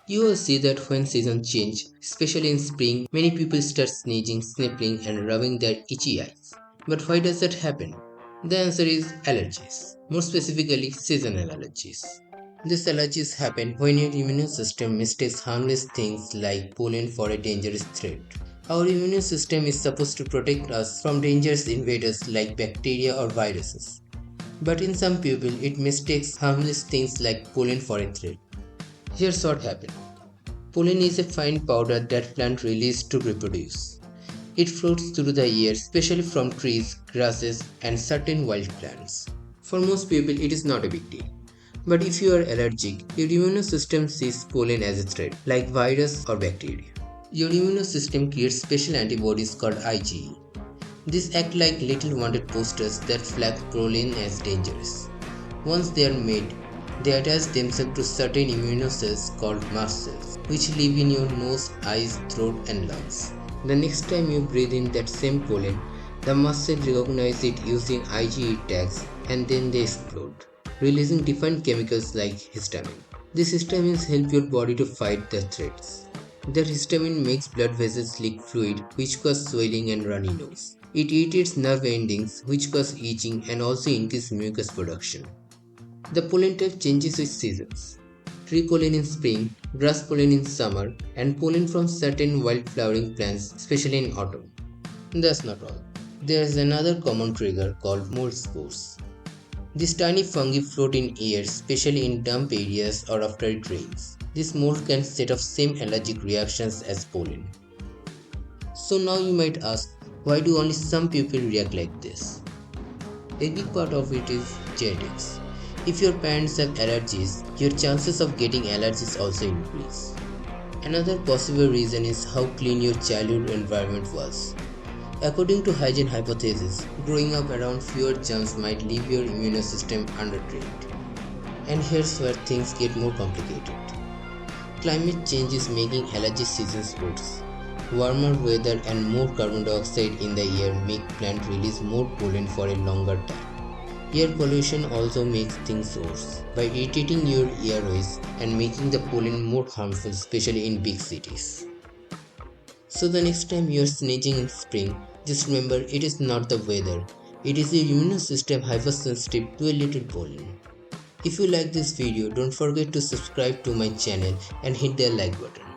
You will see that when seasons change, especially in spring, many people start sneezing, sniffling, and rubbing their itchy eyes. But why does that happen? The answer is allergies, more specifically, seasonal allergies. These allergies happen when your immune system mistakes harmless things like pollen for a dangerous threat. Our immune system is supposed to protect us from dangerous invaders like bacteria or viruses. But in some people, it mistakes harmless things like pollen for a threat. Here's what happens. Pollen is a fine powder that plants release to reproduce. It floats through the air, especially from trees, grasses, and certain wild plants. For most people, it is not a big deal. But if you are allergic, your immune system sees pollen as a threat, like virus or bacteria. Your immune system creates special antibodies called IgE. These act like little wanted posters that flag pollen as dangerous. Once they are made, they attach themselves to certain immune cells called mast cells, which live in your nose, eyes, throat, and lungs. The next time you breathe in that same pollen, the mast cells recognize it using IgE tags and then they explode, releasing different chemicals like histamine. These histamines help your body to fight the threats. Their histamine makes blood vessels leak fluid, which cause swelling and runny nose. It irritates nerve endings, which cause itching and also increase mucus production. The pollen type changes with seasons. Tree pollen in spring, grass pollen in summer, and pollen from certain wild flowering plants, especially in autumn. That's not all. There is another common trigger called mold spores. These tiny fungi float in air, especially in damp areas or after it rains. This mold can set off same allergic reactions as pollen. So now you might ask, why do only some people react like this? A big part of it is genetics. If your parents have allergies, your chances of getting allergies also increase. Another possible reason is how clean your childhood environment was. According to hygiene hypothesis, growing up around fewer germs might leave your immune system undertrained. And here's where things get more complicated. Climate change is making allergy seasons worse. Warmer weather and more carbon dioxide in the air make plants release more pollen for a longer time. Air pollution also makes things worse by irritating your airways and making the pollen more harmful, especially in big cities. So the next time you are sneezing in spring, just remember it is not the weather, it is your immune system hypersensitive to a little pollen. If you like this video, don't forget to subscribe to my channel and hit the like button.